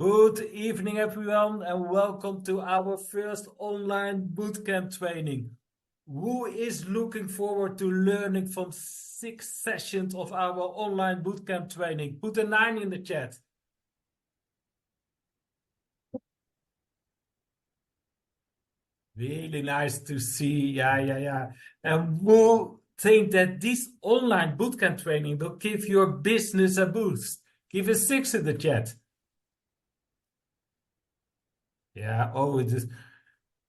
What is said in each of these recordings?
Good evening, everyone, and welcome to our first online bootcamp training. Who is looking forward to learning from 6 sessions of our online bootcamp training? Put a 9 in the chat. Really nice to see. Yeah. And who think that this online bootcamp training will give your business a boost? Give a 6 in the chat. Yeah, oh, it is.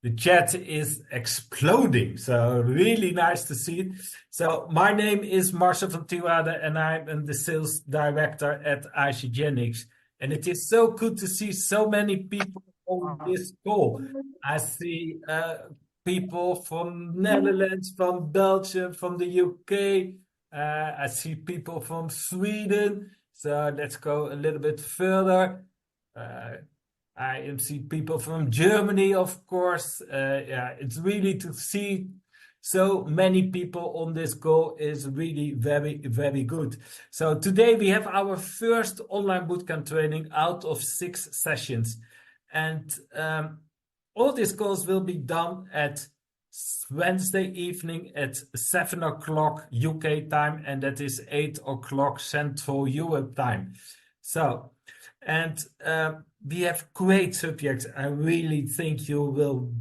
The chat is exploding, so really nice to see it. So my name is Marcel van Tiwade, and I'm the sales director at ICGenix. And it is so good to see so many people on this call. I see people from Netherlands, from Belgium, from the UK. I see people from Sweden. So let's go a little bit further. I see people from Germany, of course. Yeah, it's really to see so many people on this call is really very good. So today we have our first online bootcamp training out of 6 sessions. And all these calls will be done at Wednesday evening at 7 o'clock UK time, and that is 8 o'clock Central Europe time. So, and we have great subjects. I really think you will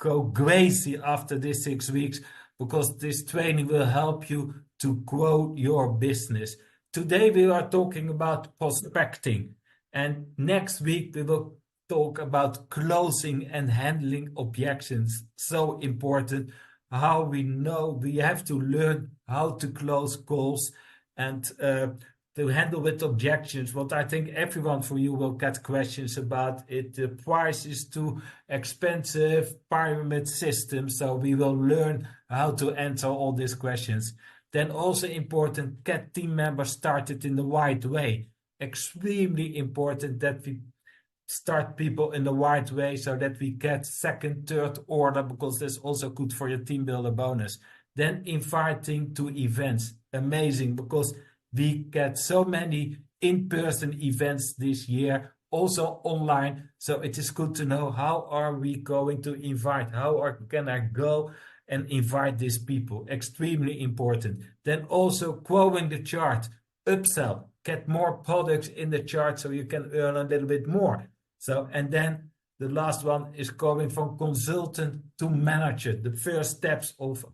go crazy after these 6 weeks, because this training will help you to grow your business. Today we are talking about prospecting, and next week we will talk about closing and handling objections. So important. How we know we have to learn how to close calls and to handle with objections. What I think everyone for you will get questions about it. The price is too expensive, pyramid system. So we will learn how to answer all these questions. Then also important, get team members started in the right way. Extremely important that we start people in the right way so that we get second, third order, because that's also good for your team builder bonus. Then inviting to events. Amazing, because we get so many in-person events this year, also online. So it is good to know, how are we going to invite? Can I go and invite these people? Extremely important. Then also growing the chart, upsell, get more products in the chart so you can earn a little bit more. So, and then the last one is going from consultant to manager, the first steps of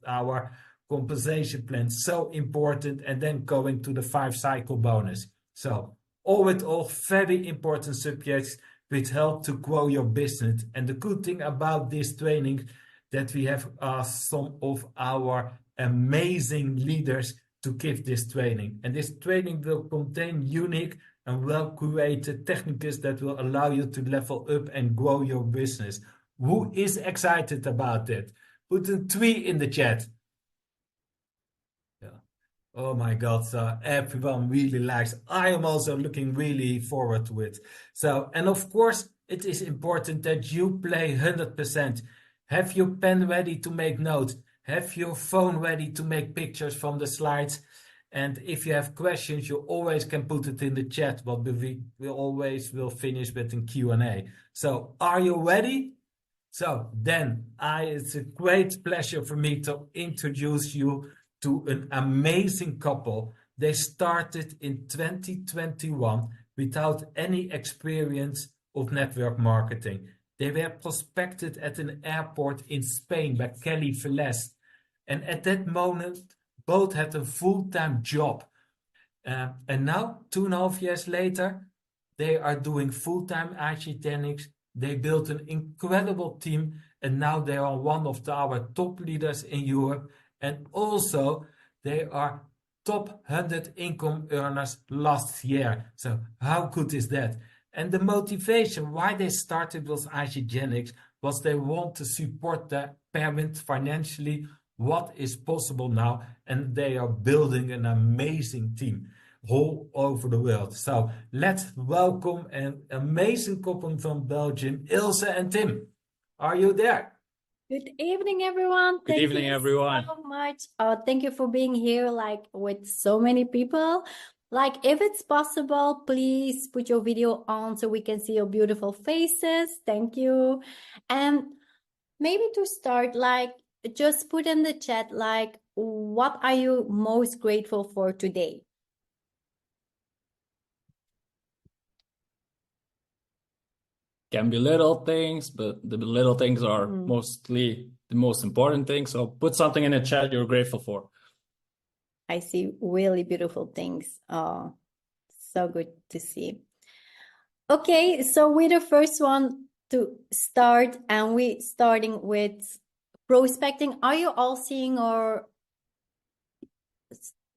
our compensation plan, so important, and then going to the 5-cycle bonus. So all in all, very important subjects which help to grow your business. And the good thing about this training, that we have asked some of our amazing leaders to give this training. And this training will contain unique and well-curated techniques that will allow you to level up and grow your business. Who is excited about it? Put a 3 in the chat. Yeah. Oh my God, so everyone really likes. I am also looking really forward to it. So, and of course, it is important that you play 100%. Have your pen ready to make notes. Have your phone ready to make pictures from the slides. And if you have questions, you always can put it in the chat, but we always will finish with a Q&A. So are you ready? So then it's a great pleasure for me to introduce you to an amazing couple. They started in 2021 without any experience of network marketing. They were prospected at an airport in Spain by Kelly Velez. And at that moment, both had a full-time job. And now, 2.5 years later, they are doing full-time ICGenix. They built an incredible team, and now they are one of our top leaders in Europe. And also, they are top 100 income earners last year. So how good is that? And the motivation why they started with ICGenix was they want to support their parents financially, what is possible now, and they are building an amazing team all over the world. So let's welcome an amazing couple from Belgium, Ilse and Tim. Are you there? Good evening, everyone. Good evening, everyone. So much. Thank you for being here, like with so many people. Like, if it's possible, please put your video on so we can see your beautiful faces. Thank you. And maybe to start, like, just put in the chat, like, what are you most grateful for today? Can be little things, but the little things are mostly the most important things. So put something in the chat you're grateful for. I see really beautiful things. Oh, so good to see. Okay, so we're the first one to start, and we're starting with prospecting. Are you all seeing our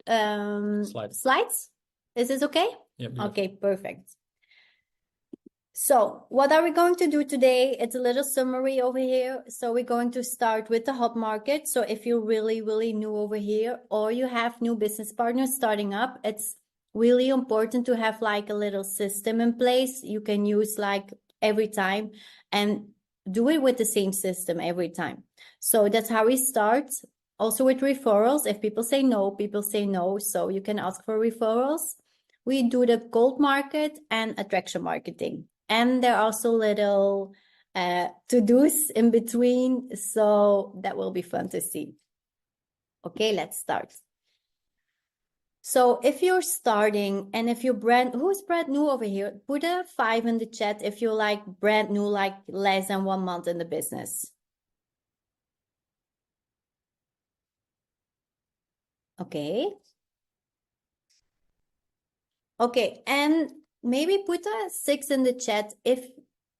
slides? Is this okay? Yeah. Okay, perfect. So what are we going to do today? It's a little summary over here. So we're going to start with the hot market. So if you're really, really new over here, or you have new business partners starting up, it's really important to have like a little system in place you can use like every time, and do it with the same system every time. So that's how we start. Also with referrals, if people say no, people say no. So you can ask for referrals. We do the cold market and attraction marketing. And there are also little to-dos in between. So that will be fun to see. Okay, let's start. So if you're starting, and if you're who's brand new over here, put a 5 in the chat if you're like brand new, like less than 1 month in the business. Okay. Okay, and maybe put a 6 in the chat if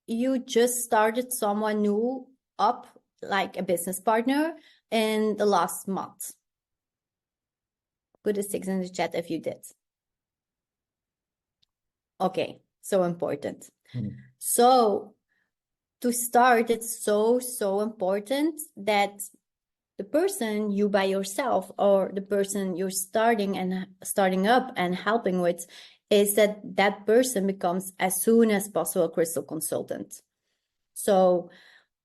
you just started someone new up, like a business partner, in the last month. Put a 6 in the chat if you did. Okay, so important. So to start, it's so important that the person you by yourself, or the person you're starting up and helping with, is that person becomes as soon as possible a crystal consultant. So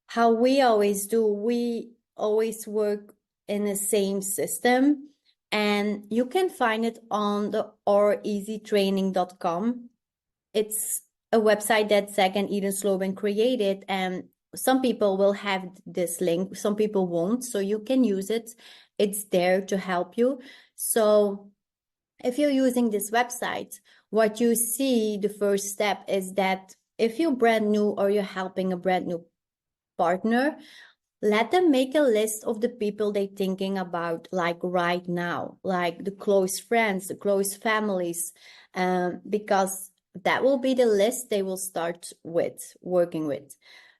how we always do, we always work in the same system, and you can find it on the oureasytraining.com. It's a website that Zach and Eden Slobin created, and some people will have this link, some people won't, so you can use it. It's there to help you. So if you're using this website, what you see, the first step is that if you're brand new or you're helping a brand new partner, let them make a list of the people they're thinking about, like right now, like the close friends, the close families, because that will be the list they will start with, working with.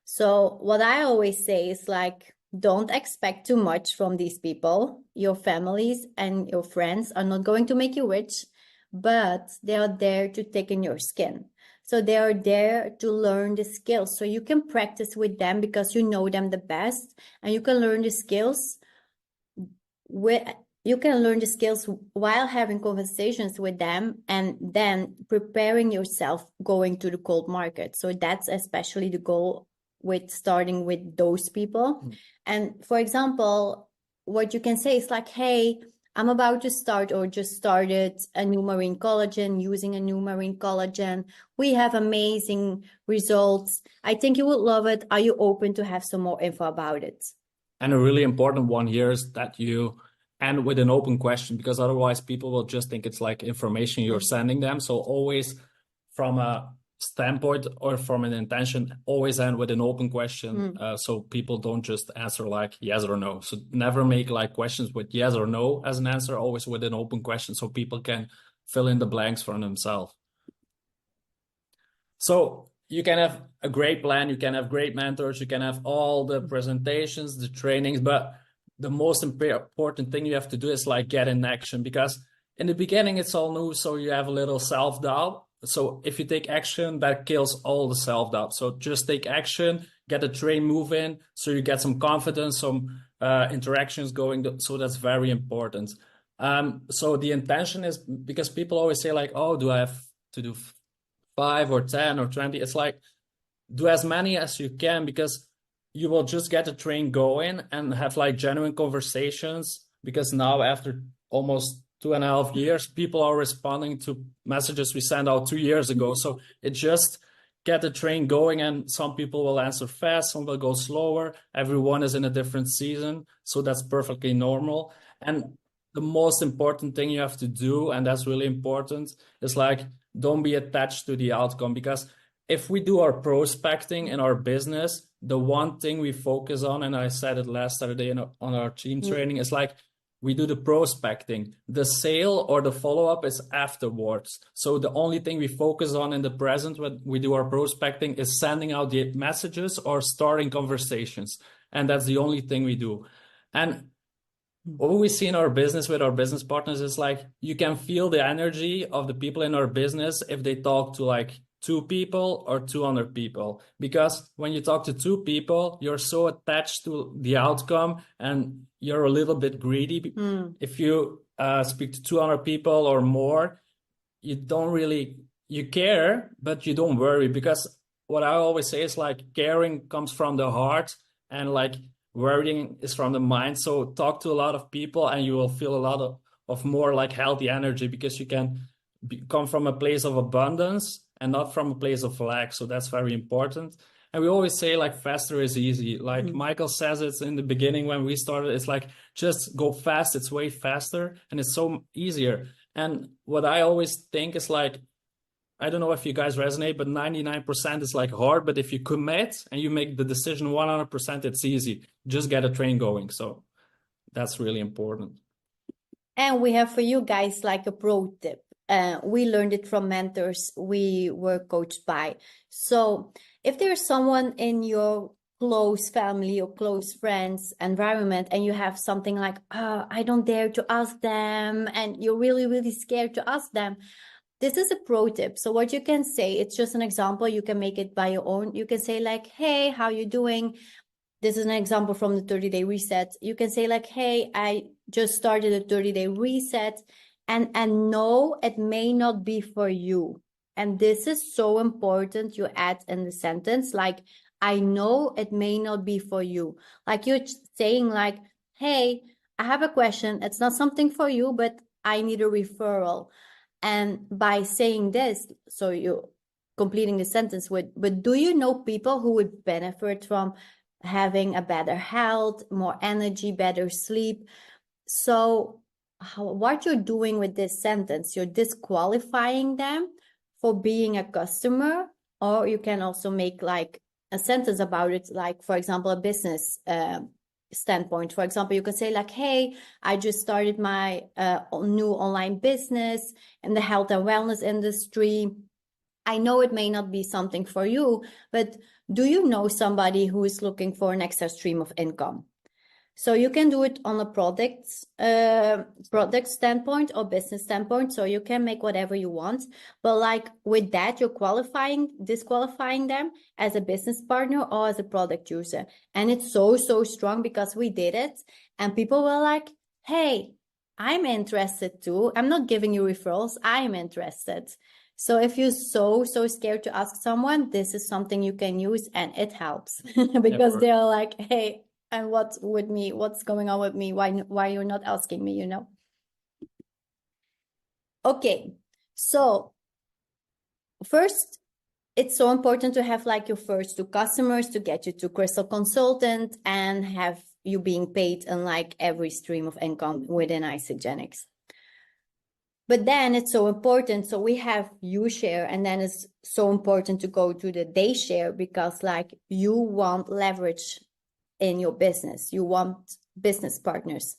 So what I always say is like, don't expect too much from these people. Your families and your friends are not going to make you rich, but they are there to take in your skin. So they are there to learn the skills. So you can practice with them because you know them the best, and you can learn the skills while having conversations with them, and then preparing yourself going to the cold market. So that's especially the goal with starting with those people. And for example, what you can say is like, hey, I'm about to start or just started a new marine collagen, using a new marine collagen. We have amazing results. I think you would love it. Are you open to have some more info about it? And a really important one here is that you end with an open question, because otherwise people will just think it's like information you're sending them. So always from a standpoint or from an intention, always end with an open question, so people don't just answer like yes or no. So never make like questions with yes or no as an answer, always with an open question so people can fill in the blanks for themselves. So you can have a great plan, you can have great mentors, you can have all the presentations, the trainings, but the most important thing you have to do is like get in action, because in the beginning it's all new, so you have a little self-doubt. So if you take action, that kills all the self-doubt. So just take action, get the train moving, so you get some confidence, some interactions going. So that's very important. So the intention is, because people always say like, oh, do I have to do 5 or 10 or 20? It's like, do as many as you can, because you will just get the train going and have like genuine conversations. Because now after almost 2.5 years, people are responding to messages we sent out 2 years ago. So it just get the train going, and some people will answer fast, some will go slower. Everyone is in a different season, so that's perfectly normal. And the most important thing you have to do, and that's really important, is like, don't be attached to the outcome. Because if we do our prospecting in our business, the one thing we focus on, and I said it last Saturday on our team training, is like, we do the prospecting. The sale or the follow-up is afterwards. So the only thing we focus on in the present when we do our prospecting is sending out the messages or starting conversations. And that's the only thing we do. And what we see in our business with our business partners is like, you can feel the energy of the people in our business if they talk to like 2 people or 200 people. Because when you talk to 2 people, you're so attached to the outcome and you're a little bit greedy. If you speak to 200 people or more, you don't really, you care, but you don't worry. Because what I always say is like, caring comes from the heart and like worrying is from the mind. So talk to a lot of people and you will feel a lot of more like healthy energy, because you can come from a place of abundance and not from a place of lack. So that's very important. And we always say like, faster is easy. Like Michael says it in the beginning when we started, it's like, just go fast. It's way faster and it's so easier. And what I always think is like, I don't know if you guys resonate, but 99% is like hard. But if you commit and you make the decision 100%, it's easy. Just get a train going. So that's really important. And we have for you guys like a pro tip. We learned it from mentors we were coached by. So if there's someone in your close family or close friends environment and you have something like, I don't dare to ask them, and you're really, really scared to ask them, this is a pro tip. So what you can say, it's just an example. You can make it by your own. You can say like, hey, how you doing? This is an example from the 30-day reset. You can say like, hey, I just started a 30-day reset. And no, it may not be for you. And this is so important. You add in the sentence, like, I know it may not be for you. Like you're saying like, hey, I have a question. It's not something for you, but I need a referral. And by saying this, so you're completing the sentence with, but do you know people who would benefit from having a better health, more energy, better sleep? So what you're doing with this sentence, you're disqualifying them for being a customer, or you can also make like a sentence about it, like, for example, a business standpoint. For example, you can say like, hey, I just started my new online business in the health and wellness industry. I know it may not be something for you, but do you know somebody who is looking for an extra stream of income? So you can do it on a product standpoint or business standpoint. So you can make whatever you want, but like with that, you're disqualifying them as a business partner or as a product user. And it's so strong because we did it and people were like, hey, I'm interested too. I'm not giving you referrals. I'm interested. So if you're so scared to ask someone, this is something you can use and it helps because they're like, hey, and what's with me? What's going on with me? Why you're not asking me, you know? Okay, so first, it's so important to have like your first 2 customers to get you to Crystal Consultant and have you being paid in like every stream of income within Isagenix. But then it's so important. So we have you share, and then it's so important to go to the they share because like you want leverage in your business. You want business partners.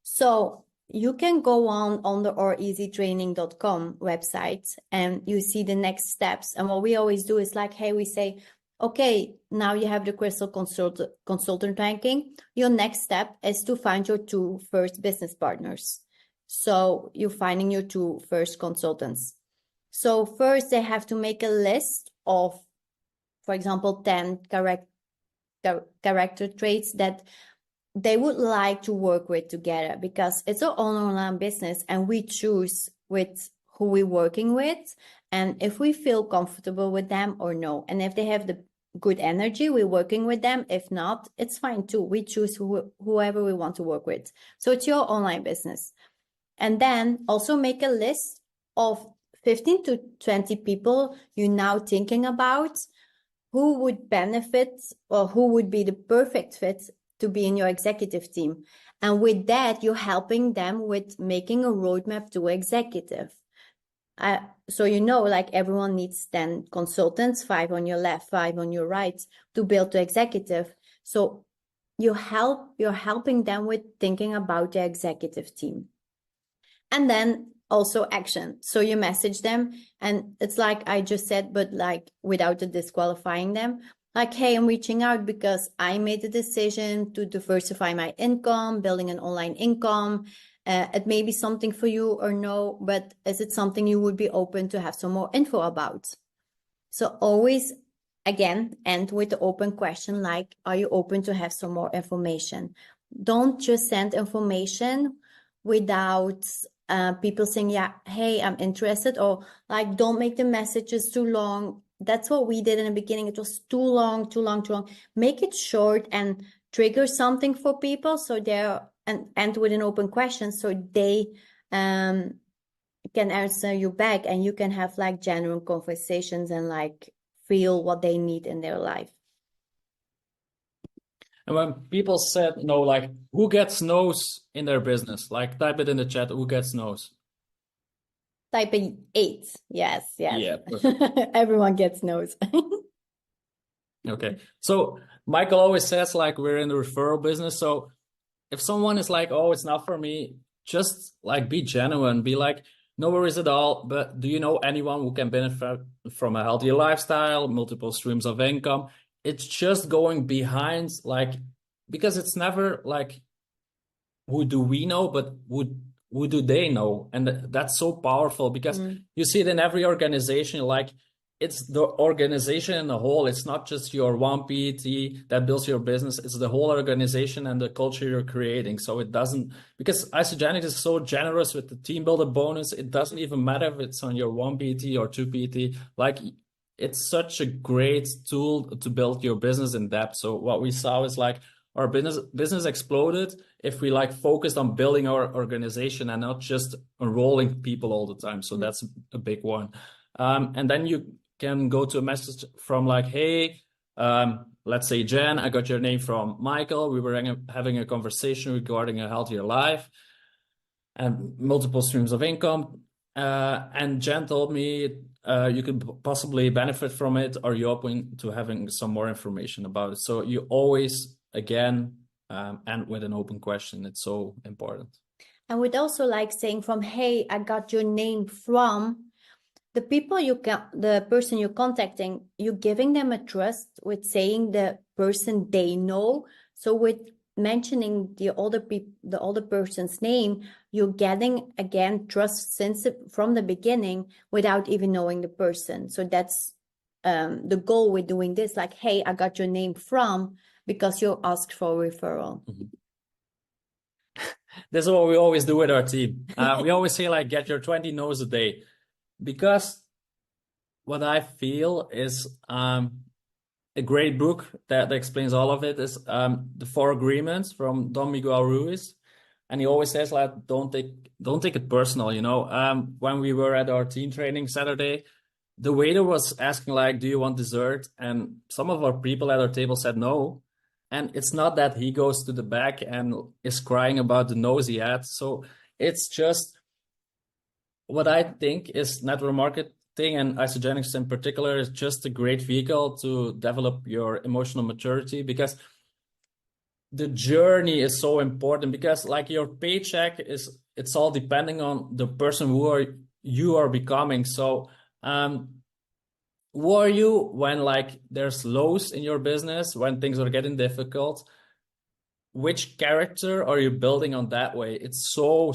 So you can go on the oreasytraining.com website and you see the next steps. And what we always do is like, hey, we say, okay, now you have the Crystal Consultant ranking. Your next step is to find your 2 first business partners. So you're finding your 2 first consultants. So first they have to make a list of, for example, 10 character traits that they would like to work with together, because it's our own online business and we choose with who we're working with and if we feel comfortable with them or no. And if they have the good energy, we're working with them. If not, it's fine too. We choose whoever we want to work with. So it's your online business. And then also make a list of 15 to 20 people you're now thinking about who would benefit or who would be the perfect fit to be in your executive team. And with that, you're helping them with making a roadmap to executive. So like everyone needs 10 consultants, 5 on your left, 5 on your right, to build to executive. So you're helping them with thinking about the executive team. And then also action. So you message them, and it's like I just said, but like without disqualifying them. Like, hey, I'm reaching out because I made the decision to diversify my income, building an online income. It may be something for you or no, but is it something you would be open to have some more info about? So always, again, end with the open question like, are you open to have some more information? Don't just send information without people saying, yeah, hey, I'm interested, or like, don't make the messages too long. That's what we did in the beginning. It was too long. Make it short and trigger something for people so and end with an open question so they can answer you back, and you can have like genuine conversations and like feel what they need in their life. And when people said, like, who gets no's in their business? Like, type it in the chat, who gets no's? Type 8. Yes. Yeah. Everyone gets no's. Okay. So Michael always says, like, we're in the referral business. So if someone is like, oh, it's not for me, just like be genuine, be like, no worries at all. But do you know anyone who can benefit from a healthier lifestyle, multiple streams of income? It's just going behind, like, because it's never like, who do we know, but who do they know? And that's so powerful because you see it in every organization, like, it's the organization in the whole. It's not just your one PET that builds your business. It's the whole organization and the culture you're creating. So it doesn't, because Isogenics is so generous with the team builder bonus. It doesn't even matter if it's on your one PET or two PET. Like, it's such a great tool to build your business in depth. So what we saw is like our business exploded if we like focused on building our organization and not just enrolling people all the time. So that's a big one. And then you can go to a message from like, hey, let's say, Jen, I got your name from Michael. We were having a conversation regarding a healthier life and multiple streams of income. And Jen told me you could possibly benefit from it. Are you open to having some more information about it? So you always, again, end with an open question. It's so important. I would also like saying from, hey, I got your name from the people the person you're contacting, you're giving them a trust with saying the person they know. So with mentioning the older person's name, you're getting again trust from the beginning without even knowing the person. So that's the goal with doing this. Like, hey, I got your name from, because you asked for a referral. This is what we always do with our team. We always say like, get your 20 no's a day. Because what I feel is a great book that explains all of it is The 4 Agreements from Don Miguel Ruiz. And he always says like, don't take it personal, you know. When we were at our team training Saturday, the waiter was asking like, do you want dessert? And some of our people at our table said no. And it's not that he goes to the back and is crying about the nose he had. So it's just, what I think is network marketing and Isogenics in particular is just a great vehicle to develop your emotional maturity, because the journey is so important. Because like your paycheck it's all depending on the person you are becoming. So who are you when like there's lows in your business, when things are getting difficult? Which character are you building on that way? It's so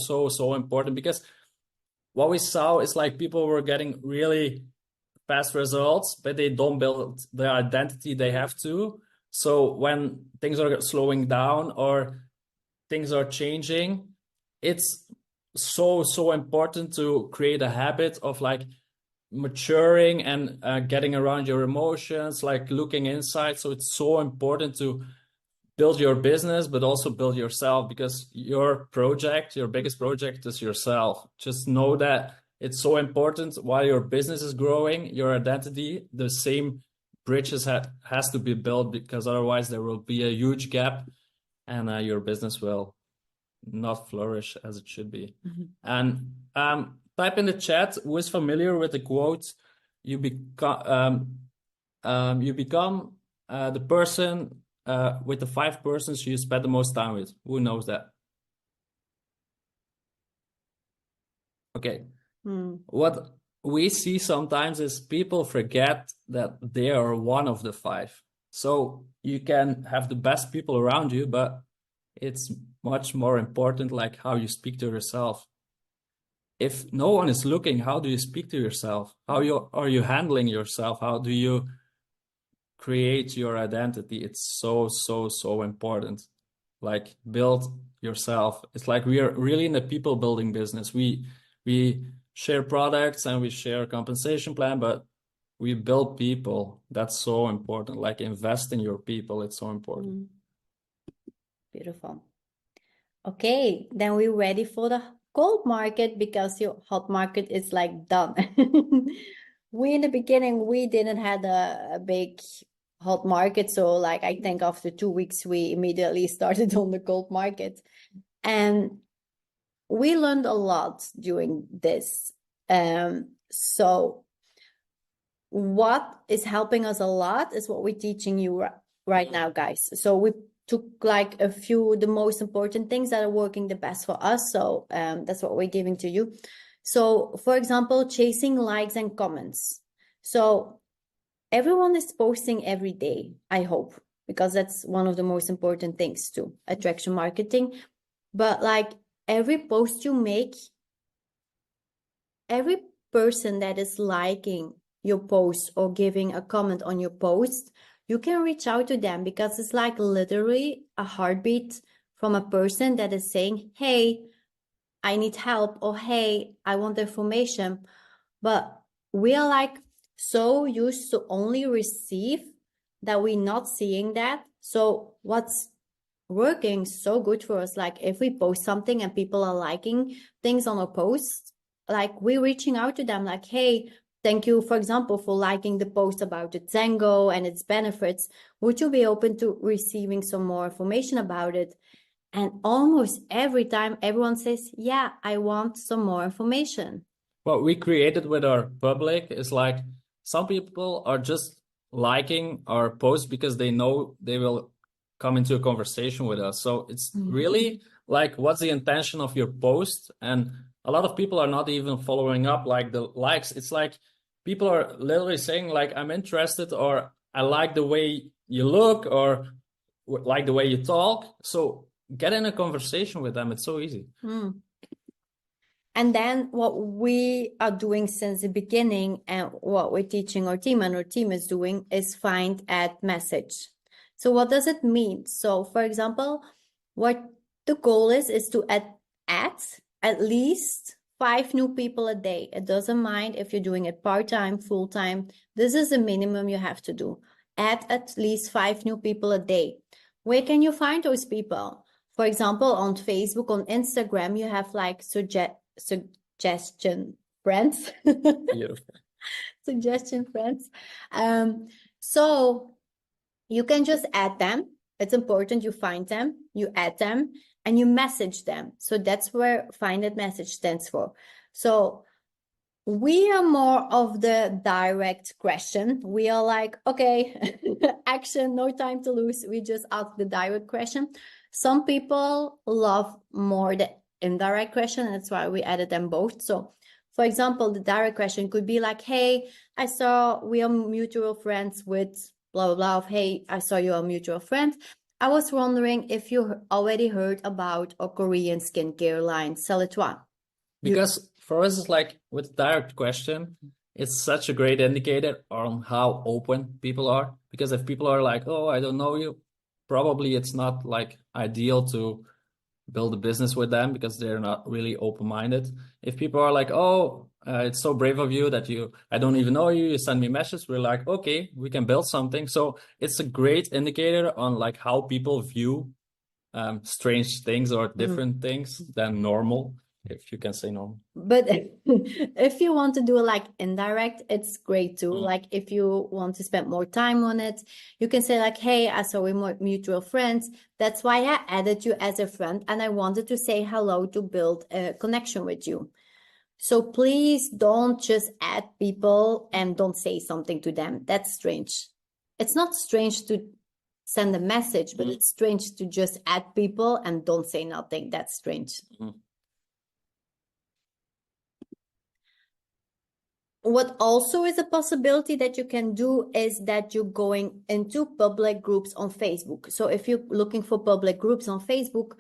important, because what we saw is like people were getting really fast results, but they don't build the identity they have to. So when things are slowing down or things are changing, it's so important to create a habit of like maturing and getting around your emotions, like looking inside. So it's so important to build your business, but also build yourself, because your project, your biggest project is yourself. Just know that it's so important while your business is growing, your identity, the same bridges has to be built, because otherwise there will be a huge gap and your business will not flourish as it should be. And type in the chat who is familiar with the quote, you become the person with the 5 persons you spend the most time with. Who knows that? Okay. What we see sometimes is people forget that they are one of the 5. So you can have the best people around you, but it's much more important like how you speak to yourself. If no one is looking, how do you speak to yourself? Are you handling yourself? How do you create your identity? It's so important. Like, build yourself. It's like we are really in the people building business. We share products and we share a compensation plan, but we build people. That's so important. Like, invest in your people. It's so important. Beautiful. Okay, then we're ready for the cold market, because your hot market is like done. In the beginning, we didn't have a big hot market. So like, I think after 2 weeks, we immediately started on the cold market. And we learned a lot during this. So what is helping us a lot is what we're teaching you right now, guys. So we took like a few, the most important things that are working the best for us. So that's what we're giving to you. So for example, chasing likes and comments. So everyone is posting every day, I hope, because that's one of the most important things to attraction marketing. But like, every post you make, every person that is liking your post or giving a comment on your post, you can reach out to them, because it's like literally a heartbeat from a person that is saying, hey, I need help, or hey, I want information. But we are like so used to only receive that we're not seeing that. So what's working so good for us, like if we post something and people are liking things on our posts, like we're reaching out to them like, hey, thank you, for example, for liking the post about the Tango and its benefits. Would you be open to receiving some more information about it? And almost every time everyone says, yeah, I want some more information. What we created with our public is like, some people are just liking our posts because they know they will come into a conversation with us. So it's really like, what's the intention of your post? And a lot of people are not even following up like the likes. It's like, people are literally saying like, I'm interested, or I like the way you look, or like the way you talk. So get in a conversation with them. It's so easy. And then what we are doing since the beginning, and what we're teaching our team and our team is doing, is find ad message. So what does it mean? So for example, what the goal is to add at least 5 new people a day. It doesn't mind if you're doing it part-time, full-time. This is the minimum you have to do. Add at least 5 new people a day. Where can you find those people? For example, on Facebook, on Instagram, you have like suggestion friends. Beautiful. Suggestion friends. So you can just add them. It's important you find them, you add them, and you message them. So that's where find that message stands for. So we are more of the direct question. We are like, okay, action, no time to lose. We just ask the direct question. Some people love more the indirect question, and that's why we added them both. So for example, the direct question could be like, hey, I saw we are mutual friends with blah, blah, blah. Hey, I saw you're a mutual friend. I was wondering if you already heard about a Korean skincare line, Celetoi. Because for us, it's like with direct question, it's such a great indicator on how open people are. Because if people are like, oh, I don't know you, probably it's not like ideal to build a business with them, because they're not really open-minded. If people are like, oh, it's so brave of you that I don't even know you send me messages. We're like, okay, we can build something. So it's a great indicator on like how people view strange things or different things than normal, if you can say normal. But if you want to do like indirect, it's great too. Like if you want to spend more time on it, you can say like, hey, I saw we're mutual friends. That's why I added you as a friend, and I wanted to say hello to build a connection with you. So please don't just add people and don't say something to them. That's strange. It's not strange to send a message, but it's strange to just add people and don't say nothing. That's strange. What also is a possibility that you can do is that you're going into public groups on Facebook. So if you're looking for public groups on Facebook,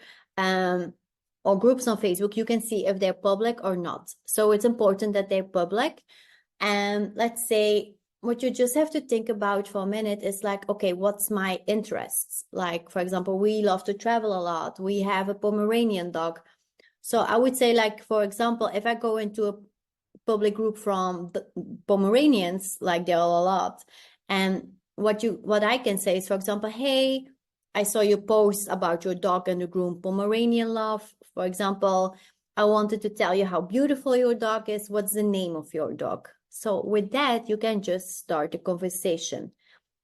or groups on Facebook, you can see if they're public or not. So it's important that they're public. And let's say what you just have to think about for a minute is like, okay, what's my interests? Like, for example, we love to travel a lot. We have a Pomeranian dog. So I would say, like, for example, if I go into a public group from the Pomeranians, like there are a lot. And what I can say is, for example, hey, I saw your post about your dog and the groom Pomeranian love. For example, I wanted to tell you how beautiful your dog is. What's the name of your dog? So with that, you can just start a conversation.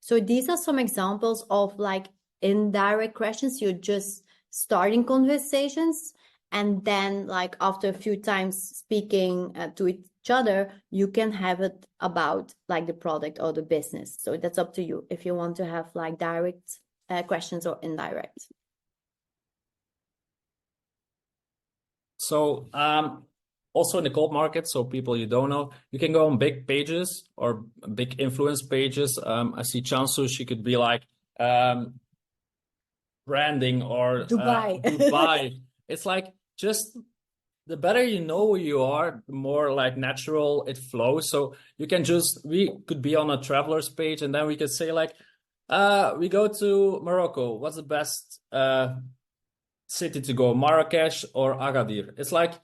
So these are some examples of like indirect questions. You're just starting conversations. And then like after a few times speaking to each other, you can have it about like the product or the business. So that's up to you if you want to have like direct questions or indirect. So also in the cold market, so people you don't know, you can go on big pages or big influence pages. I see Chansu, she could be like branding or Dubai. Dubai. It's like just the better you know who you are, the more like natural it flows. So we could be on a traveler's page and then we could say like, we go to Morocco. What's the best city to go, Marrakesh or Agadir? It's like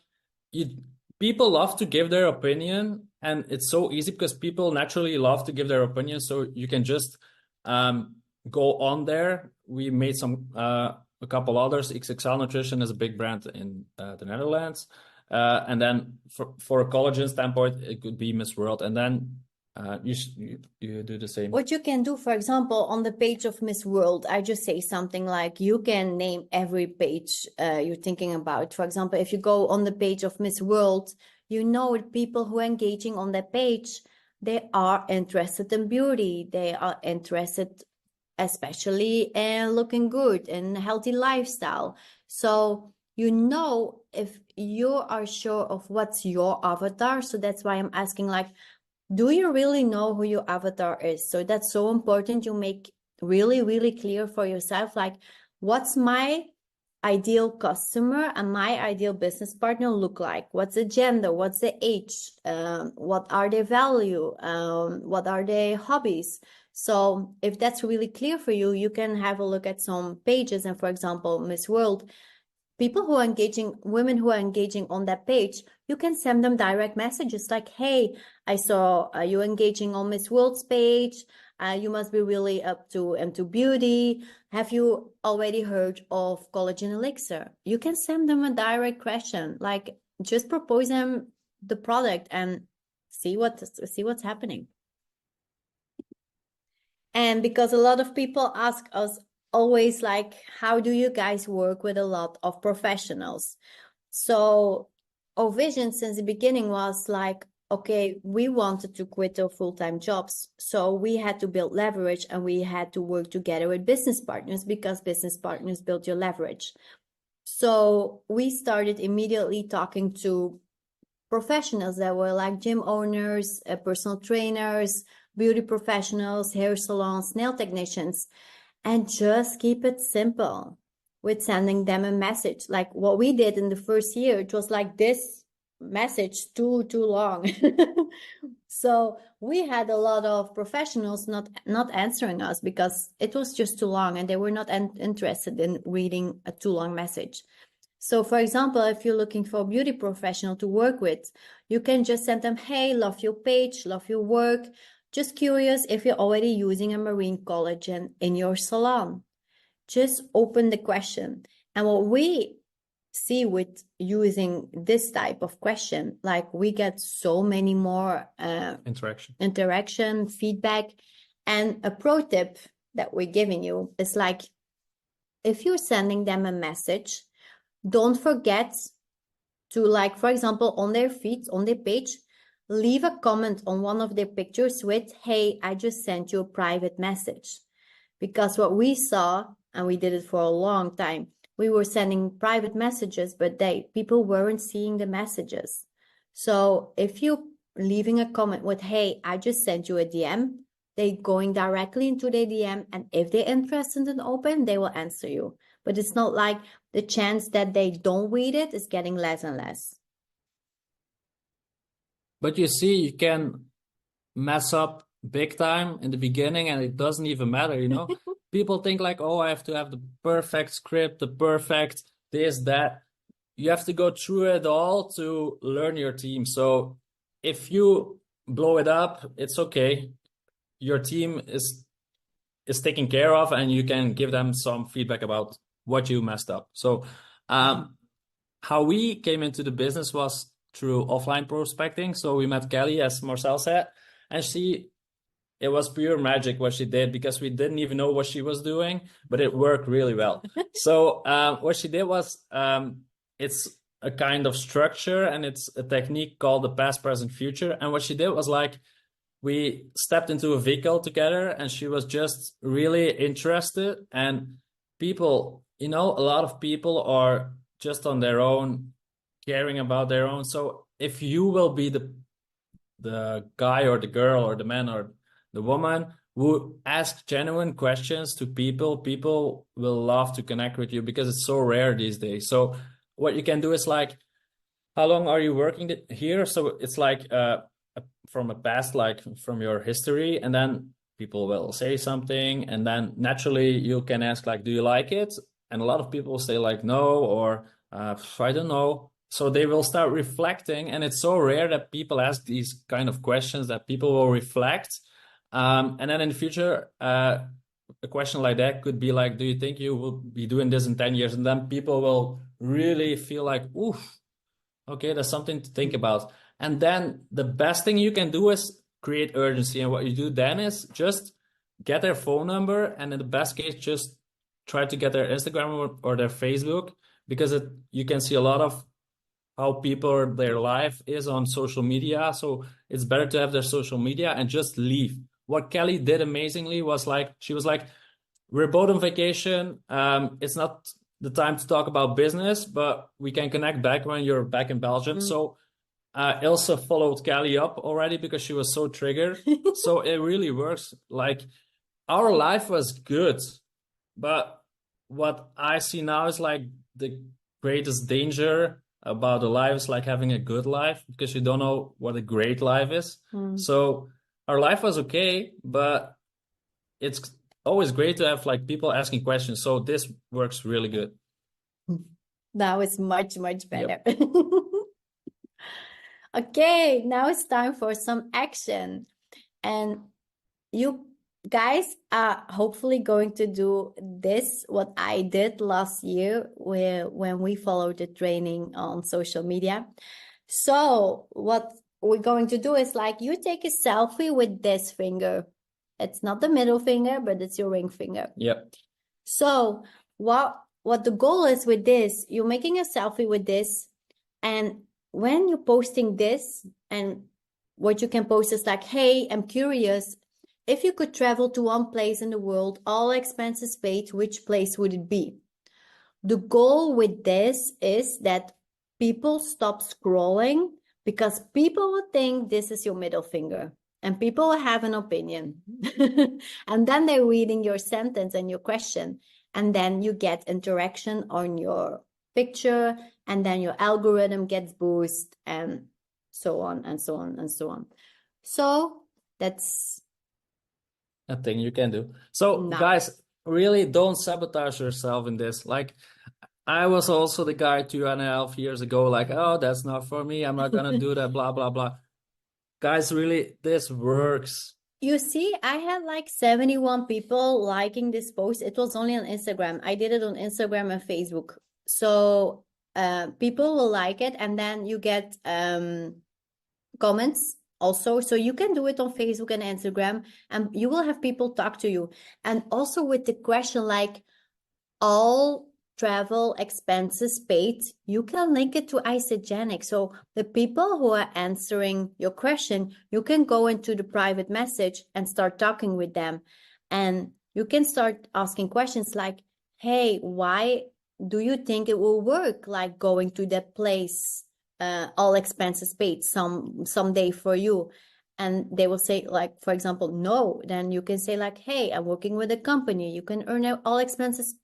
people love to give their opinion, and it's so easy because people naturally love to give their opinion. So you can just go on there. We made a couple others. XXL Nutrition is a big brand in the Netherlands. And then for a collagen standpoint, it could be Miss World. And then you do the same. What you can do, for example, on the page of Miss World, I just say something like, you can name every page you're thinking about. For example, if you go on the page of Miss World, you know people who are engaging on that page, they are interested in beauty. They are interested especially in looking good and healthy lifestyle. So you know if you are sure of what's your avatar. So that's why I'm asking like, do you really know who your avatar is? So that's so important. You make really, really clear for yourself, like, what's my ideal customer and my ideal business partner look like? What's the gender? What's the age? What are their value? What are their hobbies? So if that's really clear for you, you can have a look at some pages. And for example, Miss World, people who are engaging, women who are engaging on that page, you can send them direct messages like, hey, I saw you engaging on Miss World's page. You must be really into beauty. Have you already heard of collagen elixir? You can send them a direct question, like just propose them the product and see what's happening. And because a lot of people ask us always like, how do you guys work with a lot of professionals? So our vision since the beginning was like, okay, we wanted to quit our full-time jobs. So we had to build leverage and we had to work together with business partners because business partners build your leverage. So we started immediately talking to professionals that were like gym owners, personal trainers, beauty professionals, hair salons, nail technicians, and just keep it simple with sending them a message. Like what we did in the first year, it was like this message too long. So we had a lot of professionals not answering us because it was just too long and they were not interested in reading a too long message. So for example, if you're looking for a beauty professional to work with, you can just send them, hey, love your page, love your work. Just curious if you're already using a marine collagen in your salon. Just open the question. And what we see with using this type of question, like we get so many more interaction, feedback. And a pro tip that we're giving you is like, if you're sending them a message, don't forget to, like, for example, on their feed, on their page, leave a comment on one of their pictures with, hey, I just sent you a private message. Because what we saw, and we did it for a long time, we were sending private messages, but people weren't seeing the messages. So if you're leaving a comment with, hey, I just sent you a DM, they're going directly into their DM, and if they're interested in open, they will answer you. But it's not like the chance that they don't read it is getting less and less. But you see, you can mess up big time in the beginning and it doesn't even matter, you know? People think like, oh, I have to have the perfect script, the perfect this, that. You have to go through it all to learn your team. So if you blow it up, it's okay. Your team is taken care of and you can give them some feedback about what you messed up. So how we came into the business was through offline prospecting. So we met Kelly, as Marcel said, and it was pure magic what she did, because we didn't even know what she was doing, but it worked really well. So what she did was, it's a kind of structure and it's a technique called the past, present, future. And what she did was like, we stepped into a vehicle together and she was just really interested. And people, you know, a lot of people are just on their own, caring about their own. So if you will be the guy or the girl or the man or the woman who ask genuine questions to people, people will love to connect with you, because it's so rare these days. So what you can do is like, how long are you working here? So it's like from a past, like from your history, and then people will say something, and then naturally you can ask like, do you like it? And a lot of people say like no, or I don't know. So they will start reflecting, and it's so rare that people ask these kind of questions that people will reflect. And then in the future, a question like that could be like, do you think you will be doing this in 10 years? And then people will really feel like, oof, okay, that's something to think about. And then the best thing you can do is create urgency. And what you do then is just get their phone number, and in the best case, just try to get their Instagram or their Facebook, because you can see a lot of how people, their life is on social media. So it's better to have their social media and just leave. What Kelly did amazingly was like, she was like, we're both on vacation. It's not the time to talk about business, but we can connect back when you're back in Belgium. So Ilse followed Kelly up already because she was so triggered. So it really works. Like, our life was good, but what I see now is like the greatest danger about the life is like having a good life, because you don't know what a great life is. So our life was okay, but it's always great to have like people asking questions. So this works really good. Now it's much, much better. Yep. Okay, now it's time for some action. And you guys are hopefully going to do this, what I did last year when we followed the training on social media. So what we're going to do is like, you take a selfie with this finger. It's not the middle finger, but it's your ring finger. Yep. So what the goal is with this, you're making a selfie with this, and when you're posting this, and what you can post is like, hey, I'm curious, if you could travel to one place in the world, all expenses paid, which place would it be? The goal with this is that people stop scrolling, because people will think this is your middle finger, and people will have an opinion. And then they're reading your sentence and your question, and then you get interaction on your picture, and then your algorithm gets boosted, and so on and so on and so on. So that's a thing you can do. So guys, really don't sabotage yourself in this. Like, I was also the guy 2.5 years ago, like, oh, that's not for me. I'm not gonna do that, blah, blah, blah. Guys, really, this works. You see, I had like 71 people liking this post. It was only on Instagram. I did it on Instagram and Facebook. So people will like it, and then you get comments also. So you can do it on Facebook and Instagram, and you will have people talk to you. And also with the question like all travel expenses paid, you can link it to Isogenic. So the people who are answering your question, you can go into the private message and start talking with them. And you can start asking questions like, hey, why do you think it will work, like going to that place, all expenses paid someday for you? And they will say, like, for example, no. Then you can say like, hey, I'm working with a company. You can earn all expenses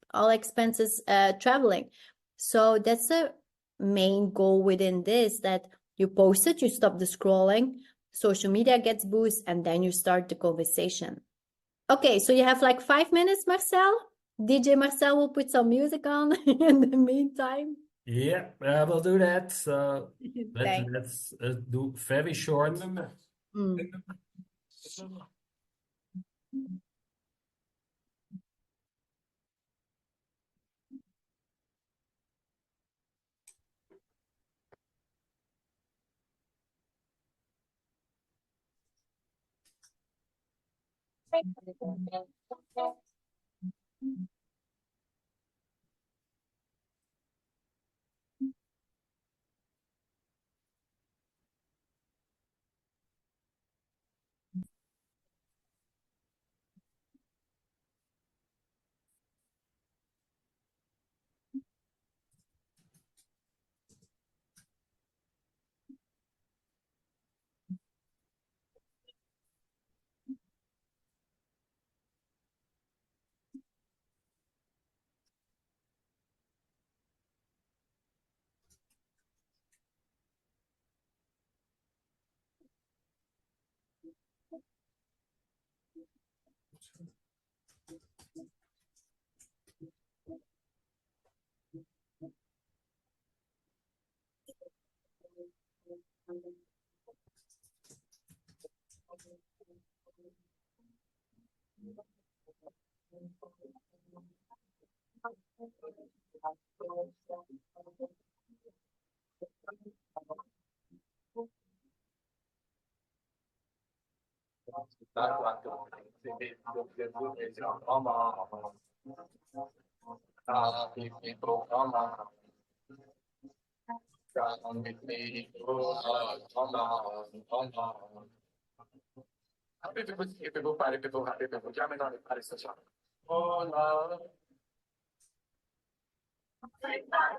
traveling. So that's the main goal within this, that you post it, you stop the scrolling, social media gets boost, and then you start the conversation. Okay, so you have like 5 minutes, Marcel. DJ Marcel will put some music on in the meantime. Yeah, I will do that. So Thanks. let's do very short. Mm.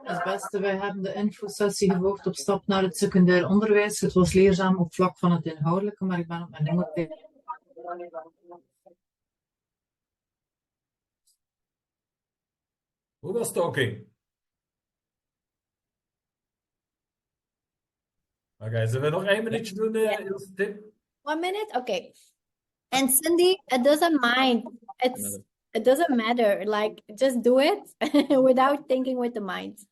Het beste, wij hebben de infosessie gevolgd op stap naar het secundair onderwijs. Het was leerzaam op vlak van het inhoudelijke, maar ik ben op mijn nummer. Who was talking? Oké, zullen we nog 1 minuutje doen, Ilse Tim? 1 minute? Okay. And Cindy, it doesn't mind. It doesn't matter. Like, just do it without thinking with the mind.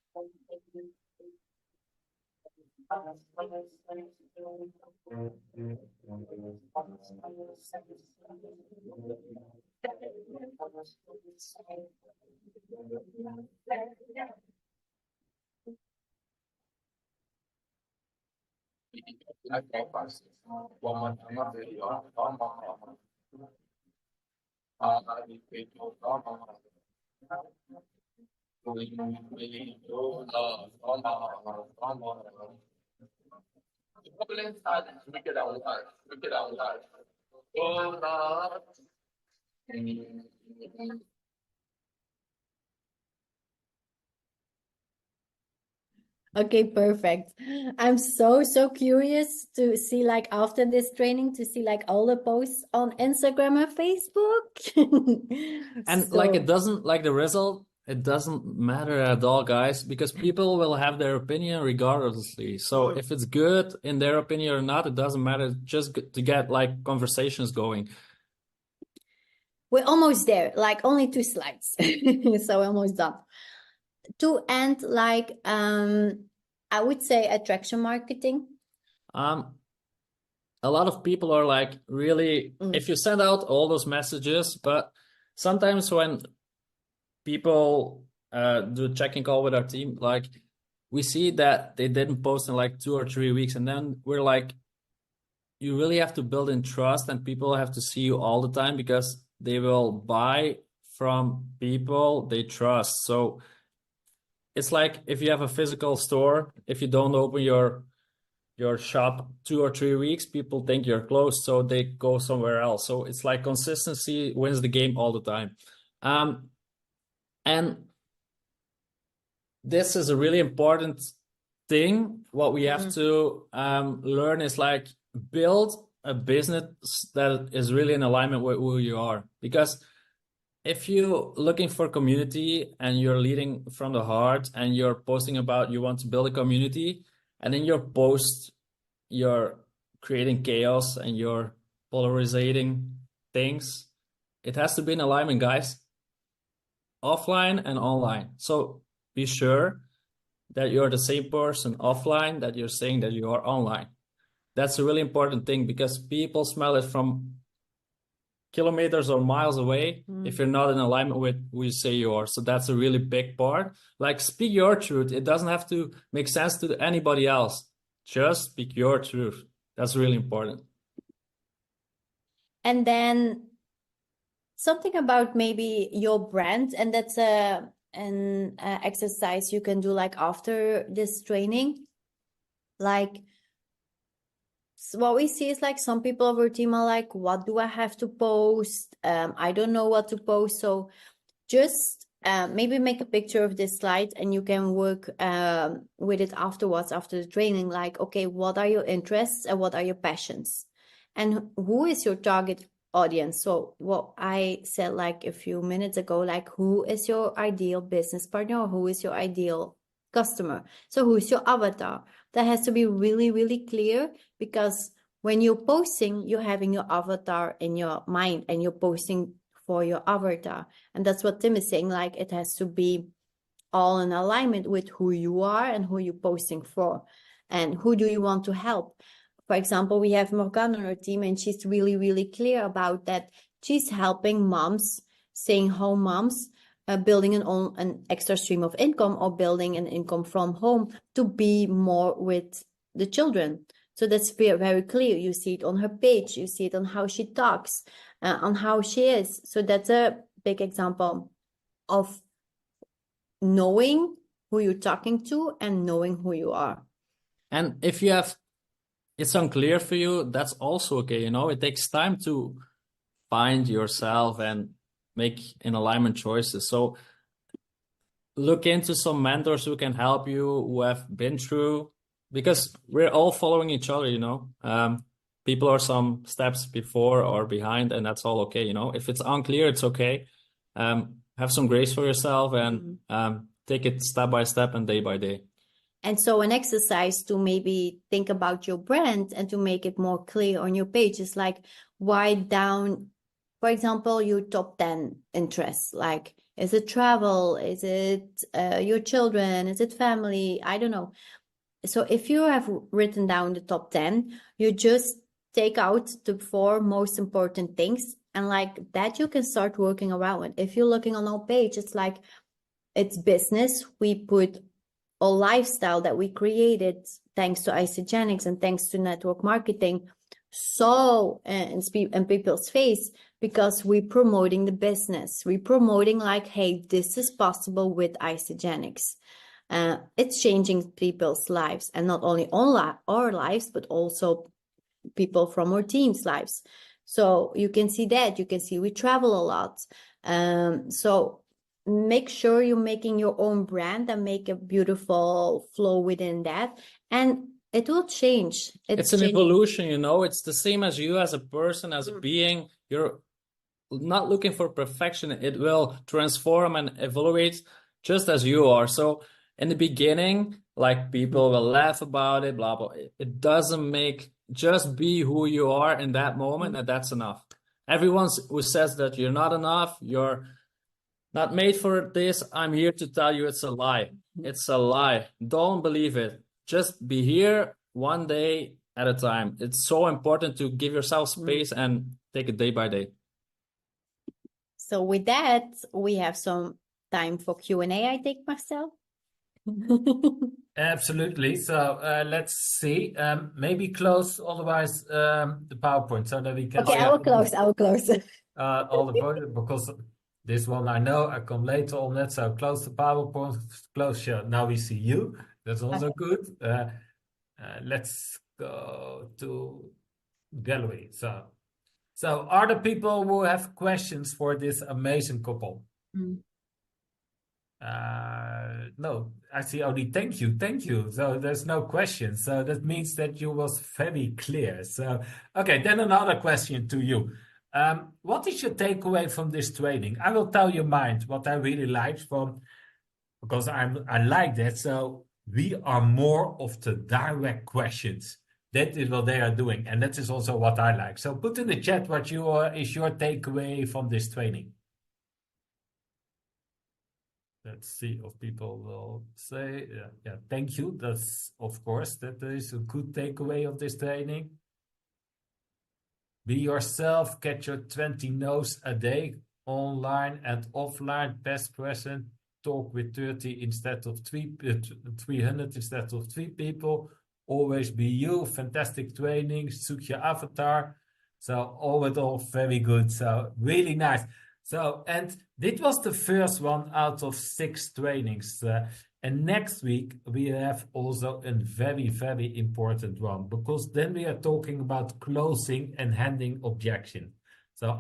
Okay, perfect. I'm so curious to see, like, after this training, to see like all the posts on Instagram and Facebook. And like it doesn't, like the result, it doesn't matter at all, guys, because people will have their opinion regardlessly. So if it's good in their opinion or not, it doesn't matter. Just to get like conversations going. We're almost there, like only 2 slides. So we're almost done. to end, like, I would say attraction marketing. A lot of people are like, really, if you send out all those messages, but sometimes when people do a checking call with our team, like we see that they didn't post in like 2 or 3 weeks, and then we're like, you really have to build in trust, and people have to see you all the time because they will buy from people they trust. So it's like if you have a physical store, if you don't open your shop 2 or 3 weeks, people think you're closed, so they go somewhere else. So it's like consistency wins the game all the time. And this is a really important thing. What we have to learn is like build a business that is really in alignment with who you are. Because if you're looking for community and you're leading from the heart and you're posting about you want to build a community, and in your post you're creating chaos and you're polarizing things, it has to be in alignment, guys, offline and online. So be sure that you're the same person offline that you're saying that you are online. That's a really important thing because people smell it from kilometers or miles away if you're not in alignment with who you say you are. So that's a really big part. Like, speak your truth. It doesn't have to make sense to anybody else. Just speak your truth. That's really important. And then something about maybe your brand, and that's an exercise you can do like after this training. Like, what we see is like some people of our team are like, what do I have to post? I don't know what to post. So just maybe make a picture of this slide and you can work with it afterwards, after the training. Like, okay, what are your interests and what are your passions? And who is your target audience? So what I said like a few minutes ago, like, who is your ideal business partner? Or who is your ideal customer? So who is your avatar? That has to be really, really clear, because when you're posting, you're having your avatar in your mind and you're posting for your avatar. And that's what Tim is saying, like, it has to be all in alignment with who you are and who you're posting for and who do you want to help. For example, we have Morgana on our team, and she's really, really clear about that. She's helping moms, staying home moms, building an extra stream of income or building an income from home to be more with the children. So that's very, very clear. You see it on her page. You see it on how she talks, on how she is. So that's a big example of knowing who you're talking to and knowing who you are. And if you have, it's unclear for you, that's also okay. You know, it takes time to find yourself and make in alignment choices. So look into some mentors who can help you, who have been through, because we're all following each other, you know. People are some steps before or behind, and that's all okay, you know. If it's unclear, it's okay. Have some grace for yourself and take it step by step and day by day. And so an exercise to maybe think about your brand and to make it more clear on your page is like, write down, for example, your top 10 interests. Like, is it travel? Is it your children? Is it family? I don't know. So if you have written down the top 10, you just take out the 4 most important things, and like that you can start working around it. If you're looking on our page, it's like, it's business. We put a lifestyle that we created thanks to Isogenics and thanks to network marketing so in people's face, because we're promoting the business. We're promoting like, hey, this is possible with Isogenics. It's changing people's lives, and not only our lives, but also people from our team's lives. So you can see that. You can see we travel a lot. So make sure you're making your own brand and make a beautiful flow within that, and it will change. It's an evolution, you know. It's the same as you as a person, as a being. You're not looking for perfection. It will transform and evaluate just as you are. So in the beginning, like, people will laugh about it, blah, blah. It doesn't make, just be who you are in that moment, and that's enough. Everyone who says that you're not enough, you're Not made for this. I'm here to tell you it's a lie. It's a lie. Don't believe it. Just be here one day at a time. It's so important to give yourself space and take it day by day. So with that, we have some time for Q&A, I think, Marcel. Absolutely. So let's see. Maybe close otherwise the PowerPoint so that we can Okay, see I will close. all the points because this one I know I come later on it. So close the PowerPoint, close share. Now we see you. That's also good. Let's go to gallery. So are the people who have questions for this amazing couple? No, I see only thank you. So there's no question. So that means that you was very clear. So, okay, then another question to you. What is your takeaway from this training? I will tell you mine, what I really liked from, because I like that. So we are more of the direct questions. That is what they are doing. And that is also what I like. So put in the chat what is your takeaway from this training. Let's see if people will say, yeah, thank you. That's, of course, that is a good takeaway of this training. Be yourself, get your 20 no's a day, online and offline, best present, talk with 30 instead of 300 instead of 3 people, always be you, fantastic training, suit your avatar. So all in all, very good. So really nice. So, and this was the first one out of 6 trainings. And next week, we have also a very, very important one, because then we are talking about closing and handling objection. So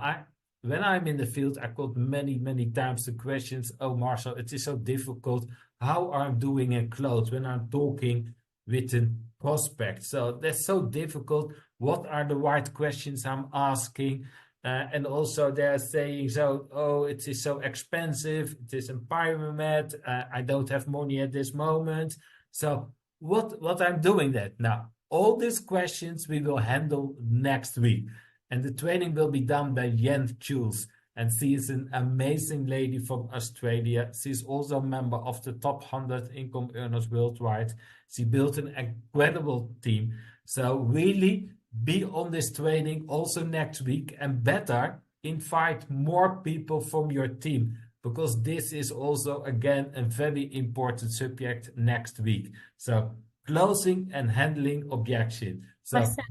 when I'm in the field, I got many, many times the questions, oh, Marcel, it is so difficult. How I'm doing a close when I'm talking with a prospect? So that's so difficult. What are the right questions I'm asking? And also they're saying, it is so expensive, it is a pyramid, I don't have money at this moment. So what I'm doing that now, all these questions we will handle next week. And the training will be done by Yen Jules. And she is an amazing lady from Australia. She's also a member of the top 100 income earners worldwide. She built an incredible team. So really, be on this training also next week, and better invite more people from your team, because this is also again a very important subject next week. So closing and handling objection. So Marcel,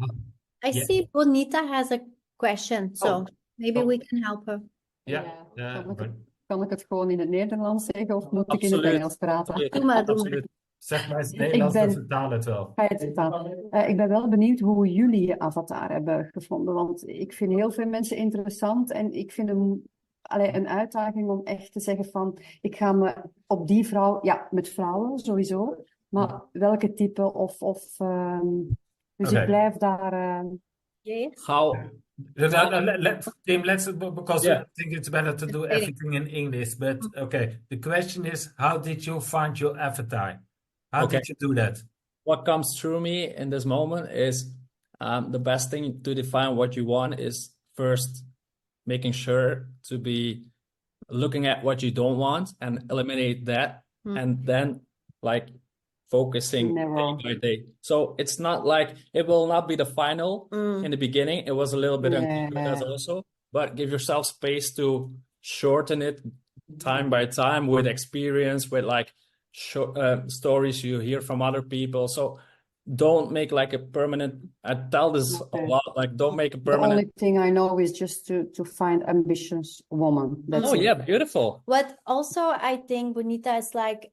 I see Bonita has a question, so maybe we can help her. Kan ik het gewoon in het Nederlands zeggen of moet ik in het Engels praten? Doe maar. Zeg maar eens Nederlands, dan vertaal het wel. Ga je het vertalen? Ik ben wel benieuwd hoe jullie je avatar hebben gevonden, want ik vind heel veel mensen interessant en ik vind een uitdaging om echt te zeggen van, ik ga me op die vrouw, ja, met vrouwen sowieso, maar welke type dus ik blijf daar... How... Tim, because I think it's better to do everything in English, but okay. The question is, how did you find your avatar? How did you do that? What comes through me in this moment is the best thing to define what you want is first making sure to be looking at what you don't want and eliminate that, and then like focusing day by day. So it's not like it will not be the final in the beginning. It was a little bit unclear also, but give yourself space to shorten it time by time with experience, with like stories you hear from other people. So don't make like a permanent, I tell this a lot, like don't make a permanent. The only thing I know is just to find ambitious woman. That's it. Yeah, beautiful. What also I think, Bonita, is like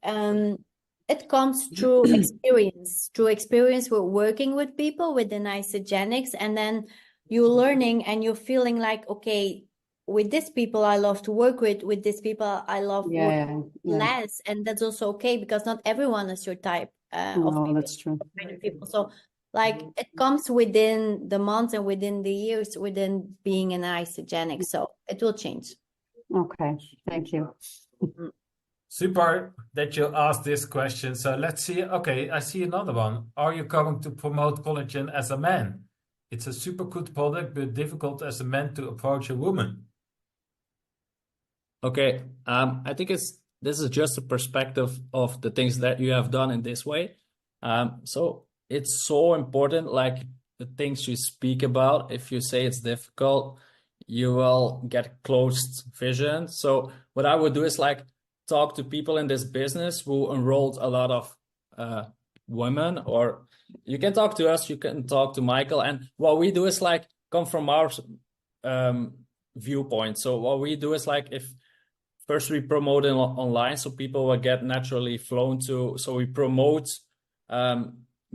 it comes through experience with working with people with the isogenics, and then you're learning and you're feeling like, okay, with these people I love to work with these people I love less, and that's also okay, because not everyone is your type of people. That's true. People. So like it comes within the months and within the years within being an isogenic, so it will change. Okay, thank you. Super that you asked this question. So let's see. Okay, I see another one. Are you going to promote collagen as a man? It's a super good product, but difficult as a man to approach a woman. Okay. I think this is just a perspective of the things that you have done in this way. So it's so important, like the things you speak about. If you say it's difficult, you will get closed vision. So what I would do is like talk to people in this business who enrolled a lot of women, or you can talk to us, you can talk to Michael. And what we do is like come from our viewpoint. So what we do is like, if first we promote it online, so people will get naturally flown to. So we promote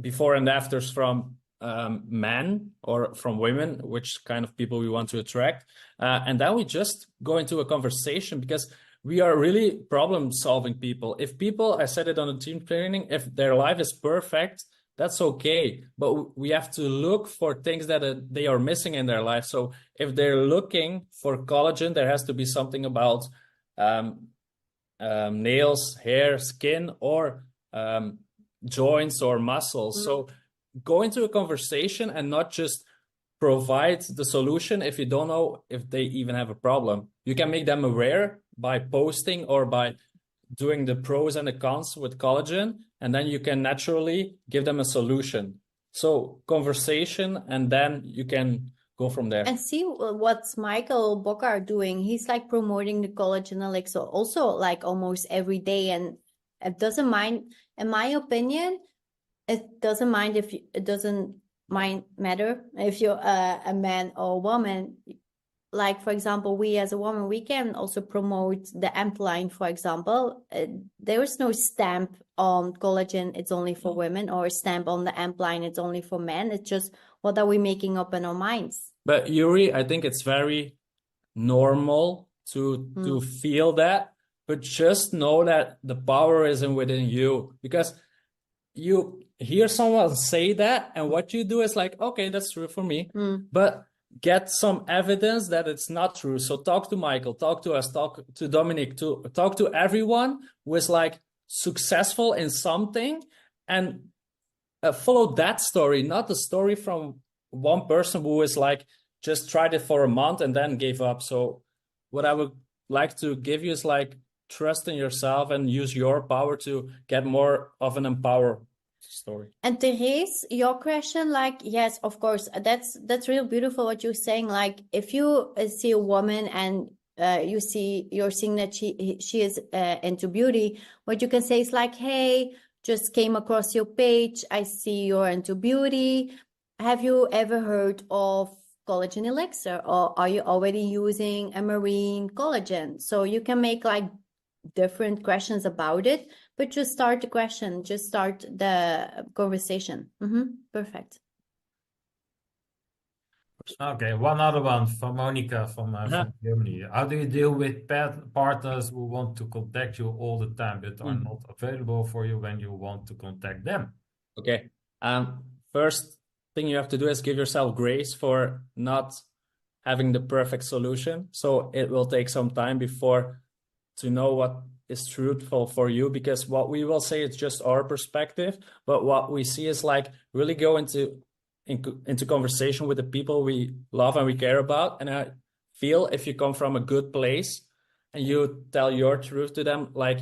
before and afters from men or from women, which kind of people we want to attract. And then we just go into a conversation, because we are really problem solving people. If people, I said it on the team training, if their life is perfect, that's okay. But we have to look for things that they are missing in their life. So if they're looking for collagen, there has to be something about nails, hair, skin, or joints or muscles. So go into a conversation and not just provide the solution if you don't know if they even have a problem. You can make them aware by posting or by doing the pros and the cons with collagen, and then you can naturally give them a solution. So conversation, and then you can go from there. And see what's Michael Bokar doing. He's like promoting the collagen elixir also like almost every day, and it doesn't mind, in my opinion, it doesn't mind if you, it doesn't matter if you're a man or a woman. Like, for example, we as a woman, we can also promote the AMP line, for example. There is no stamp on collagen, it's only for women, or a stamp on the AMP line, it's only for men. It's just, what are we making up in our minds? But Yuri, I think it's very normal to feel that, but just know that the power isn't within you, because you hear someone say that, and what you do is like, okay, that's true for me, but get some evidence that it's not true. So talk to Michael, talk to us, talk to Dominic, talk to everyone who is like successful in something, and follow that story, not the story from one person who is like just tried it for a month and then gave up. So what I would like to give you is like, trust in yourself and use your power to get more of an empowered story. And Therese, your question, like, yes, of course, that's real beautiful what you're saying. Like, if you see a woman and you're seeing that she is into beauty, what you can say is like, hey, just came across your page, I see you're into beauty. Have you ever heard of collagen elixir, or are you already using a marine collagen? So you can make like different questions about it, but just start the question, just start the conversation. Perfect. Okay, one other one from Monica from Germany. How do you deal with partners who want to contact you all the time but are not available for you when you want to contact them? Okay. First thing you have to do is give yourself grace for not having the perfect solution. So it will take some time before to know what is truthful for you, because what we will say is just our perspective, but what we see is like really go into conversation with the people we love and we care about. And I feel if you come from a good place and you tell your truth to them, like,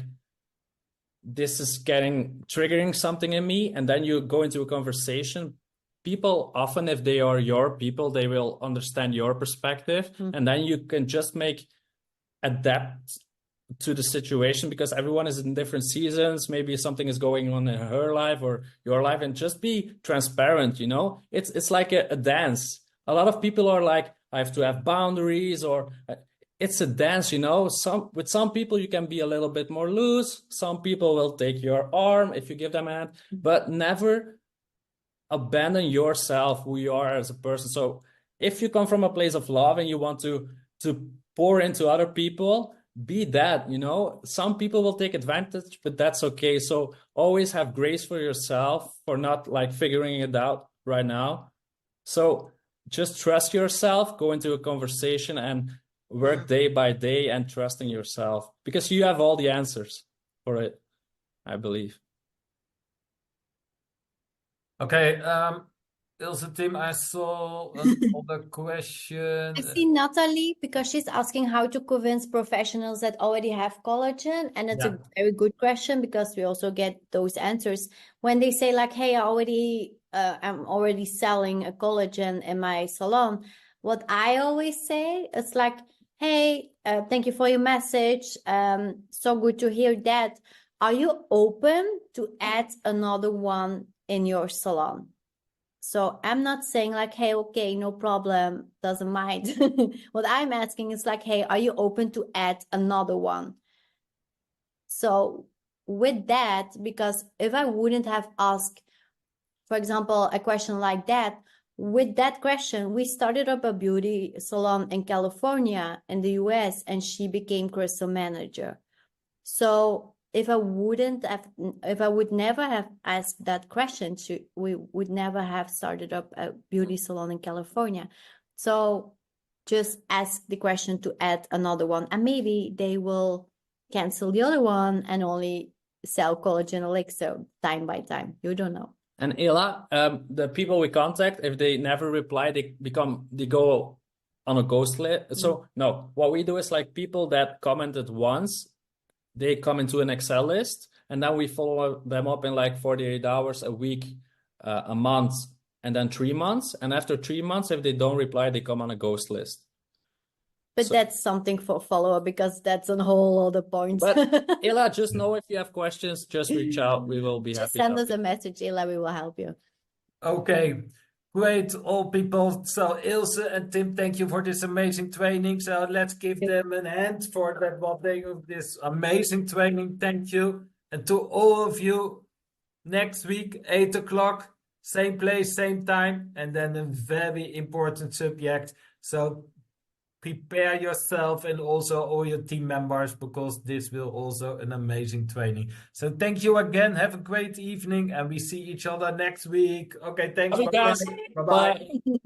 this is triggering something in me, and then you go into a conversation, people often, if they are your people, they will understand your perspective, and then you can just adapt to the situation, because everyone is in different seasons. Maybe something is going on in her life or your life, and just be transparent. It's like a dance. A lot of people are like, I have to have boundaries, or it's a dance. With some people you can be a little bit more loose. Some people will take your arm if you give them a hand, but never abandon yourself, who you are as a person. So if you come from a place of love and you want to pour into other people, be that. Some people will take advantage, but that's okay. So always have grace for yourself for not like figuring it out right now. So just trust yourself, go into a conversation and work day by day and trust in yourself, because you have all the answers for it, I believe. Okay, Ilse Tim, I saw another question. I see Natalie because she's asking how to convince professionals that already have collagen, and it's Yeah. a very good question because we also get those answers when they say like, "Hey, I'm already selling a collagen in my salon." What I always say is like, "Hey, thank you for your message. So good to hear that. Are you open to add another one in your salon?" So I'm not saying like, hey, okay, no problem, doesn't mind. What I'm asking is like, hey, are you open to add another one? So with that, because if I wouldn't have asked, for example, a question like that, with that question, we started up a beauty salon in California, in the US, and she became crystal manager. So if I would never have asked that question, we would never have started up a beauty salon in California. So just ask the question to add another one, and maybe they will cancel the other one and only sell collagen elixir time by time. You don't know. And Ela, the people we contact, if they never reply, they go on a ghost list. So no, what we do is like people that commented once, they come into an Excel list, and then we follow them up in like 48 hours, a week, a month, and then 3 months. And after 3 months, if they don't reply, they come on a ghost list. But So- that's something for follow-up because that's a whole other point. But Ela, just know if you have questions, just reach out. We will be Just happy to send help us a message, Ela, we will help you. Okay, great, all people. So Ilse and Tim, thank you for this amazing training. So let's give them a hand for that what they of this amazing training. Thank you. And to all of you, next week, 8 o'clock, same place, same time, and then a very important subject. So prepare yourself and also all your team members because this will also an amazing training. So thank you again. Have a great evening and we see each other next week. Okay, thanks. Bye, guys. Bye-bye. Bye.